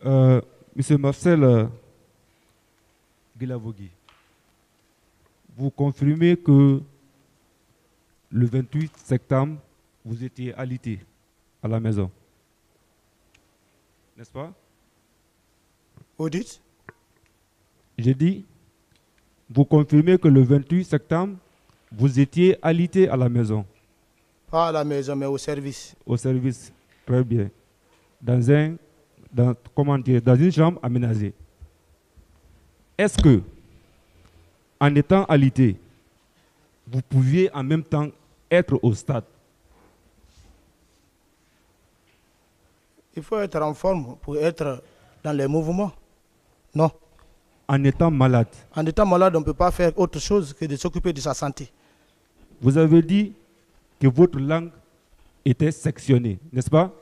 Monsieur Marcel Guilavogui, vous confirmez que le 28 septembre, vous étiez alité à la maison, n'est-ce pas? Vous dites? J'ai dit, vous confirmez que le 28 septembre, vous étiez alité à la maison. Pas à la maison, mais au service. Au service, très bien. Dans une chambre aménagée. Est-ce que, en étant alité, vous pouviez en même temps être au stade? Il faut être en forme pour être dans les mouvements. Non. En étant malade. En étant malade, on ne peut pas faire autre chose que de s'occuper de sa santé. Vous avez dit que votre langue était sectionnée, n'est-ce pas?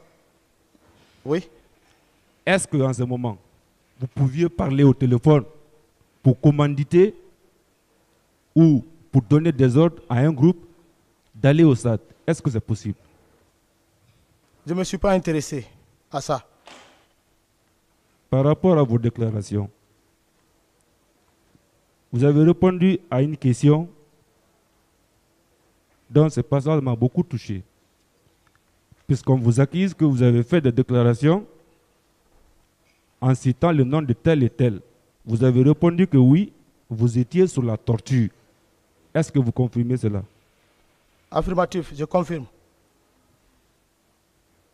Oui. Est-ce qu'en ce moment, vous pouviez parler au téléphone pour commanditer ou pour donner des ordres à un groupe d'aller au stade? Est-ce que c'est possible? Je ne me suis pas intéressé à ça. Par rapport à vos déclarations, vous avez répondu à une question dont ce passage m'a beaucoup touché. Puisqu'on vous accuse que vous avez fait des déclarations en citant le nom de tel et tel. Vous avez répondu que oui, vous étiez sous la torture. Est-ce que vous confirmez cela? Affirmatif, je confirme.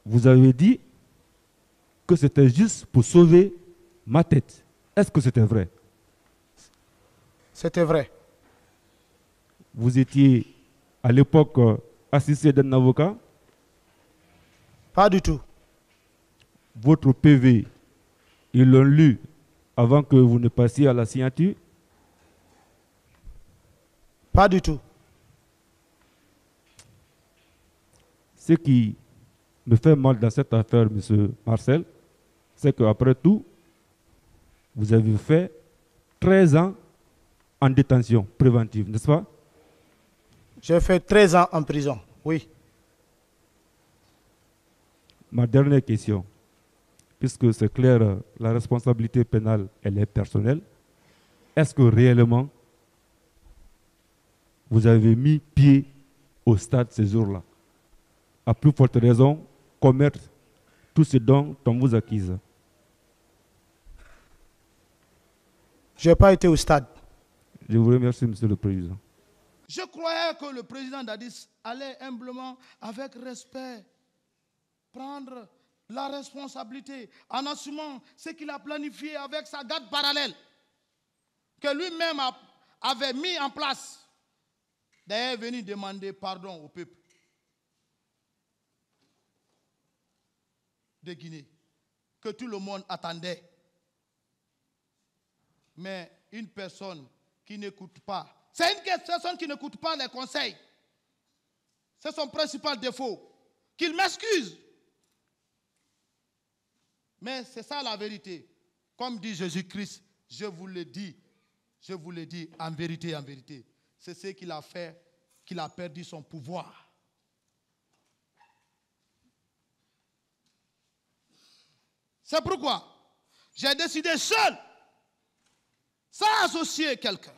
Vous avez dit que c'était juste pour sauver ma tête. Est-ce que c'était vrai? C'était vrai. Vous étiez à l'époque assisté d'un avocat? Pas du tout. Votre PV, ils l'ont lu avant que vous ne passiez à la signature? Pas du tout. Ce qui me fait mal dans cette affaire, M. Marcel, c'est qu'après tout, vous avez fait 13 ans en détention préventive, n'est-ce pas? J'ai fait 13 ans en prison, oui. Ma dernière question, puisque c'est clair, la responsabilité pénale, elle est personnelle. Est-ce que réellement, vous avez mis pied au stade ces jours-là? À plus forte raison, commettre tout ce dont on vous accuse. Je n'ai pas été au stade. Je vous remercie, Monsieur le Président. Je croyais que le président Dadis allait humblement, avec respect, prendre la responsabilité en assumant ce qu'il a planifié avec sa garde parallèle, que lui-même avait mis en place. D'ailleurs, venir demander pardon au peuple de Guinée, que tout le monde attendait. Mais une personne qui n'écoute pas, c'est une personne qui n'écoute pas les conseils. C'est son principal défaut. Qu'il m'excuse. Mais c'est ça la vérité. Comme dit Jésus-Christ, je vous le dis en vérité, en vérité. C'est ce qu'il a fait, qu'il a perdu son pouvoir. C'est pourquoi j'ai décidé seul, sans associer quelqu'un,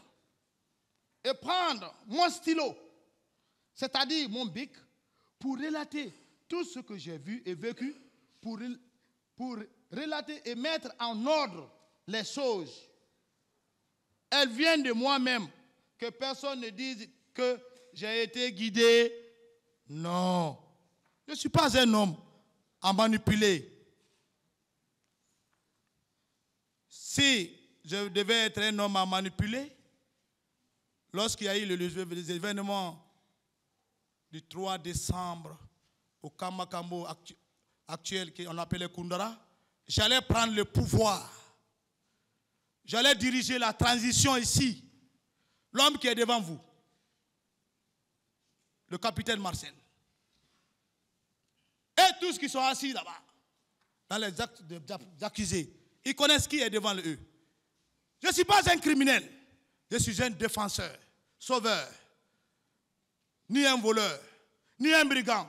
et prendre mon stylo, c'est-à-dire mon bic, pour relater tout ce que j'ai vu et vécu, pour relater et mettre en ordre les choses. Elles viennent de moi-même, que personne ne dise que j'ai été guidé. Non, je ne suis pas un homme à manipuler. Si je devais être un homme à manipuler, lorsqu'il y a eu les événements du 3 décembre au Kamakambo actuel qu'on appelait Koundara, j'allais prendre le pouvoir. J'allais diriger la transition ici. L'homme qui est devant vous, le capitaine Marcel, et tous qui sont assis là-bas, dans les actes d'accusés, ils connaissent qui est devant eux. Je ne suis pas un criminel, je suis un défenseur, sauveur, ni un voleur, ni un brigand.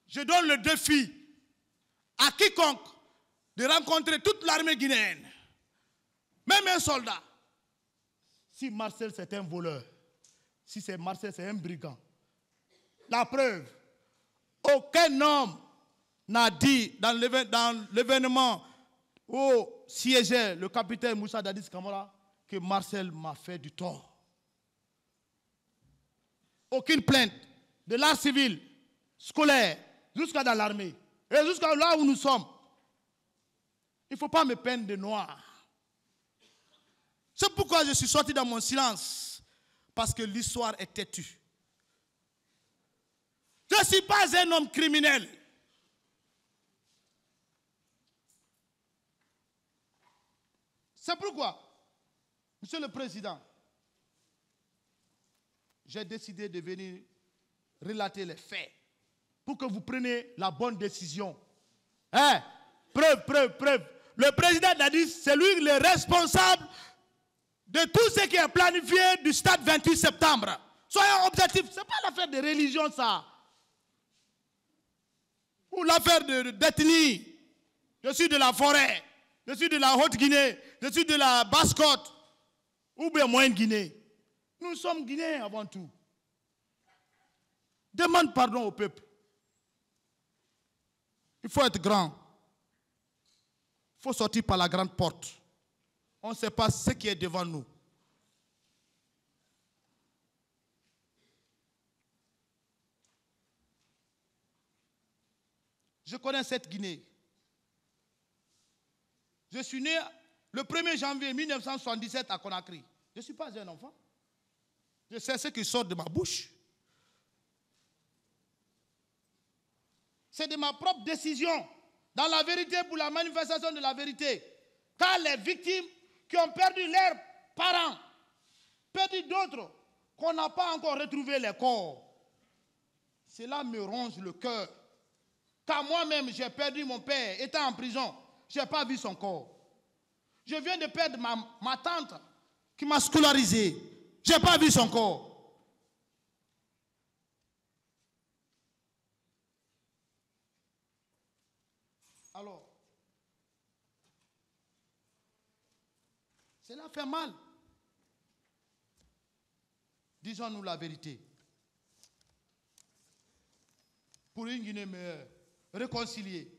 Je donne le défi à quiconque de rencontrer toute l'armée guinéenne, même un soldat. Si Marcel c'est un voleur, si c'est Marcel c'est un brigand, la preuve, aucun homme n'a dit dans l'événement où siégeait le capitaine Moussa Dadis Camara que Marcel m'a fait du tort. Aucune plainte de l'art civil, scolaire, jusqu'à dans l'armée, et jusqu'à là où nous sommes. Il ne faut pas me peindre de noir. C'est pourquoi je suis sorti dans mon silence, parce que l'histoire est têtue. Je ne suis pas un homme criminel. C'est pourquoi, Monsieur le Président, j'ai décidé de venir relater les faits pour que vous preniez la bonne décision. Hein? Preuve. Le président Dadis, c'est lui le responsable de tout ce qui est planifié du stade 28 septembre. Soyons objectifs, ce n'est pas l'affaire de religion ça. Ou l'affaire d'ethnie. Je suis de la forêt, je suis de la Haute-Guinée, je suis de la Basse-Côte, ou bien Moyenne-Guinée. Nous sommes Guinéens avant tout. Demande pardon au peuple. Il faut être grand. Il faut sortir par la grande porte. On ne sait pas ce qui est devant nous. Je connais cette Guinée. Je suis né le 1er janvier 1977 à Conakry. Je ne suis pas un enfant. Je sais ce qui sort de ma bouche. C'est de ma propre décision, dans la vérité pour la manifestation de la vérité. Car les victimes qui ont perdu leurs parents, perdu d'autres, qu'on n'a pas encore retrouvé les corps, cela me ronge le cœur. Car moi-même, j'ai perdu mon père, étant en prison, je n'ai pas vu son corps. Je viens de perdre ma tante qui m'a scolarisé. Je n'ai pas vu son corps. Alors, cela fait mal. Disons-nous la vérité. Pour une Guinée meilleure, réconcilier,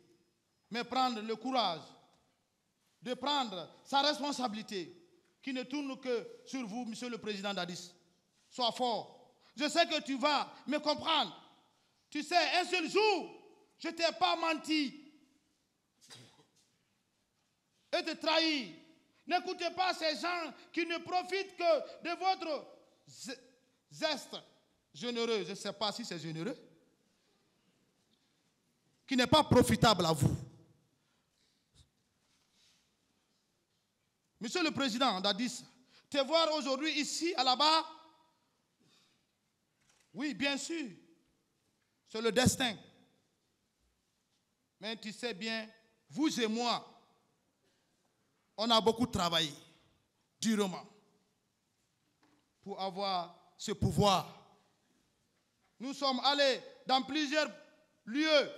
mais prendre le courage de prendre sa responsabilité, qui ne tourne que sur vous, Monsieur le Président Dadis. Sois fort. Je sais que tu vas me comprendre. Tu sais, un seul jour, je ne t'ai pas menti et te trahir. N'écoutez pas ces gens qui ne profitent que de votre zeste généreux. Je ne sais pas si c'est généreux. Qui n'est pas profitable à vous. Monsieur le Président Dadis, te voir aujourd'hui ici, à la barre, oui, bien sûr, c'est le destin. Mais tu sais bien, vous et moi, on a beaucoup travaillé, durement, pour avoir ce pouvoir. Nous sommes allés dans plusieurs lieux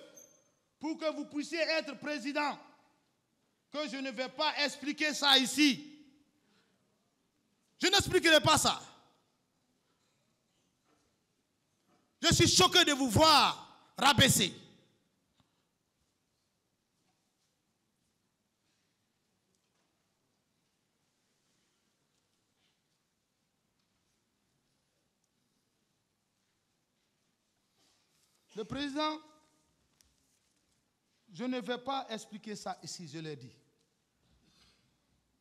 pour que vous puissiez être président. Que je ne vais pas expliquer ça ici. Je n'expliquerai pas ça. Je suis choqué de vous voir rabaisser. Le président, je ne vais pas expliquer ça ici, je l'ai dit.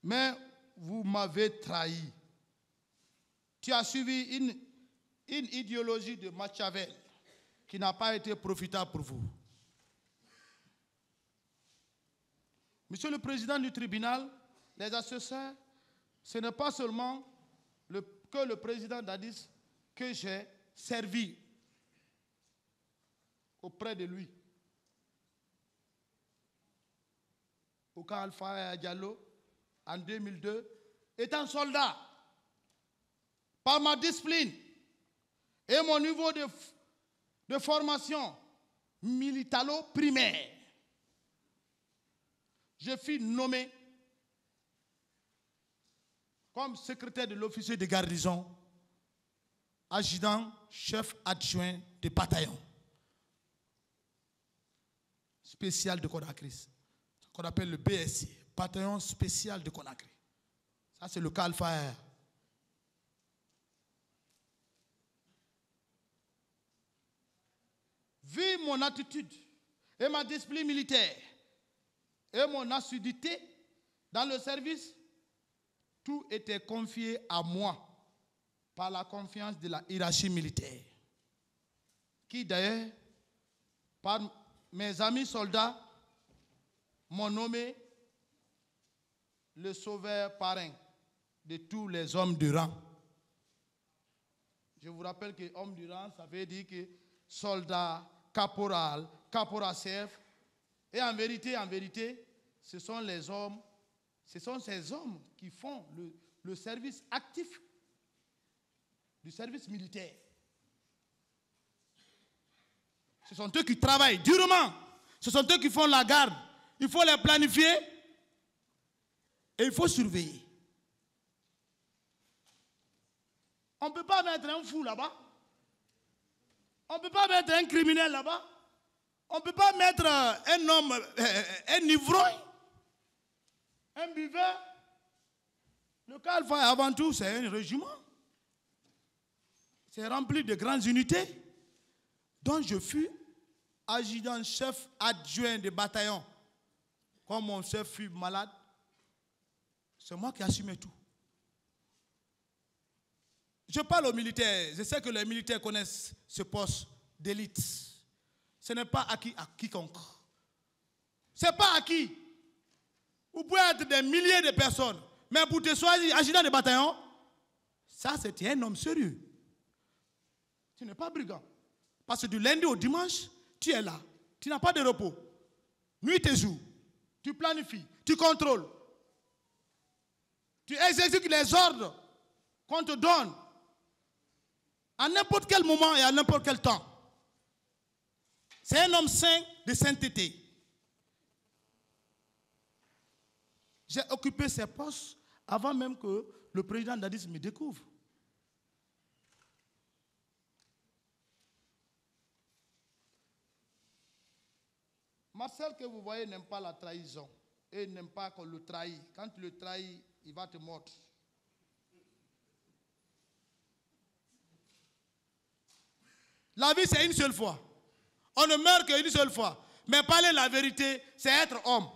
Mais vous m'avez trahi. Tu as suivi une idéologie de Machiavel qui n'a pas été profitable pour vous. Monsieur le Président du tribunal, les assesseurs, ce n'est pas seulement que le président Dadis que j'ai servi auprès de lui. Au camp Alpha Diallo, en 2002, étant soldat, par ma discipline et mon niveau de formation militalo-primaire, je fus nommé comme secrétaire de l'officier de garnison, adjudant chef adjoint de bataillon spécial de Conakry, ce qu'on appelle le BSC, bataillon spécial de Conakry. Ça, c'est le cas Alpha R. Vu mon attitude et ma discipline militaire et mon assiduité dans le service, tout était confié à moi par la confiance de la hiérarchie militaire, qui d'ailleurs, par mes amis soldats, m'ont nommé le sauveur parrain de tous les hommes de rang. Je vous rappelle que homme de rang, ça veut dire que soldat, caporal, caporal-chef. Et en vérité, ce sont les hommes, ce sont ces hommes qui font le service actif du service militaire. Ce sont eux qui travaillent durement. Ce sont eux qui font la garde. Il faut les planifier et il faut surveiller. On ne peut pas mettre un fou là-bas. On ne peut pas mettre un criminel là-bas. On ne peut pas mettre un homme, un ivrogne, un buveur. Le Calfa, avant tout, c'est un régiment. C'est rempli de grandes unités. Donc je fus adjudant-chef adjoint de bataillon. Quand mon chef fut malade, c'est moi qui assumais tout. Je parle aux militaires. Je sais que les militaires connaissent ce poste d'élite. Ce n'est pas acquis à quiconque. Ce n'est pas acquis. Vous pouvez être des milliers de personnes, mais pour te choisir adjudant de bataillon, ça c'est un homme sérieux. Tu n'es pas brigand. Parce que du lundi au dimanche, tu es là. Tu n'as pas de repos. Nuit et jour. Tu planifies, tu contrôles. Tu exécutes les ordres qu'on te donne à n'importe quel moment et à n'importe quel temps. C'est un homme saint de sainteté. J'ai occupé ces postes avant même que le président Dadis me découvre. Marcel, que vous voyez, n'aime pas la trahison. Et n'aime pas qu'on le trahit. Quand tu le trahis, il va te mordre. La vie, c'est une seule fois. On ne meurt qu'une seule fois. Mais parler la vérité, c'est être homme.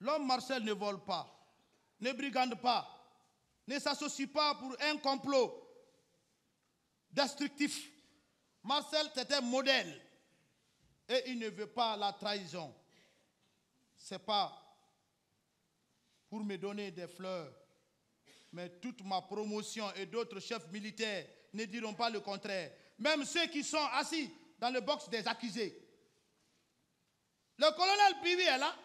L'homme Marcel ne vole pas, ne brigande pas, ne s'associe pas pour un complot destructif. Marcel, c'est un modèle. Et il ne veut pas la trahison. Ce n'est pas pour me donner des fleurs. Mais toute ma promotion et d'autres chefs militaires ne diront pas le contraire. Même ceux qui sont assis dans le box des accusés. Le colonel Pivi est là.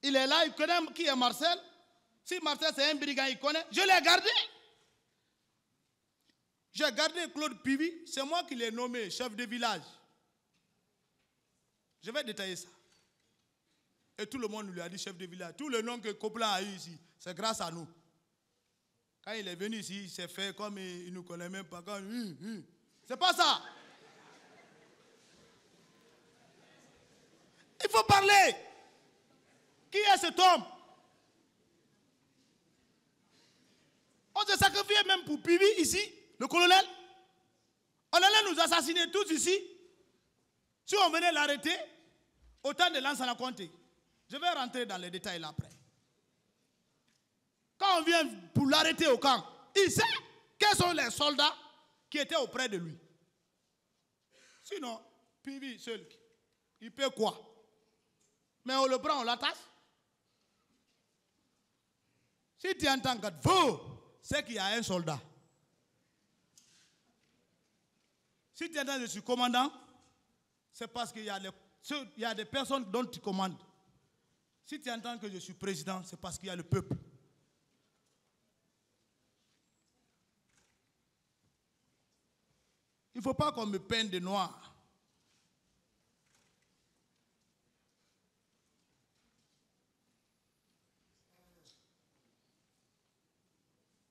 Il est là, il connaît qui est Marcel. Si Marcel c'est un brigand, il connaît. Je l'ai gardé. J'ai gardé Claude Pivi. C'est moi qui l'ai nommé chef de village. Je vais détailler ça. Et tout le monde lui a dit chef de village. Tout le nom que Copland a eu ici, c'est grâce à nous. Quand il est venu ici, il s'est fait comme il ne nous connaît même pas. C'est pas ça. Il faut parler. Qui est cet homme? On s'est sacrifié même pour Pivi ici, le colonel. On allait nous assassiner tous ici. Si on venait l'arrêter, autant de lance à la compter. Je vais rentrer dans les détails là après. Quand on vient pour l'arrêter au camp, il sait quels sont les soldats qui étaient auprès de lui. Sinon, Pivi seul, il peut quoi? Mais on le prend, on l'attache. Si tu entends que c'est qu'il y a un soldat. Si tu entends que je suis commandant, c'est parce qu'il y a des personnes dont tu commandes. Si tu entends que je suis président, c'est parce qu'il y a le peuple. ne faut pas qu'on me peigne de noir.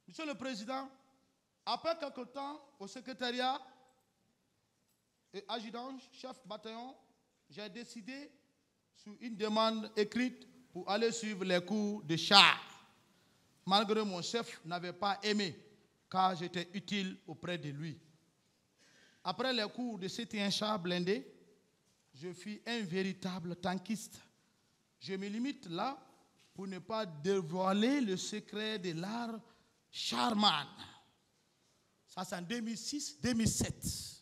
Monsieur le Président, après quelque temps, au secrétariat et adjudant, chef bataillon, j'ai décidé, sur une demande écrite, pour aller suivre les cours de char. Malgré mon chef n'avait pas aimé, car j'étais utile auprès de lui. Après les cours de CT1 char blindé, je fus un véritable tankiste. Je me limite là pour ne pas dévoiler le secret de l'art Charman. Ça, c'est en 2006-2007.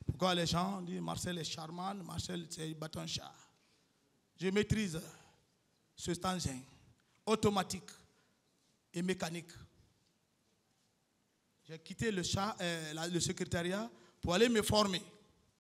Pourquoi les gens disent Marcel est Charman, Marcel c'est bâton char. Je maîtrise ce engin automatique et mécanique. J'ai quitté le secrétariat pour aller me former.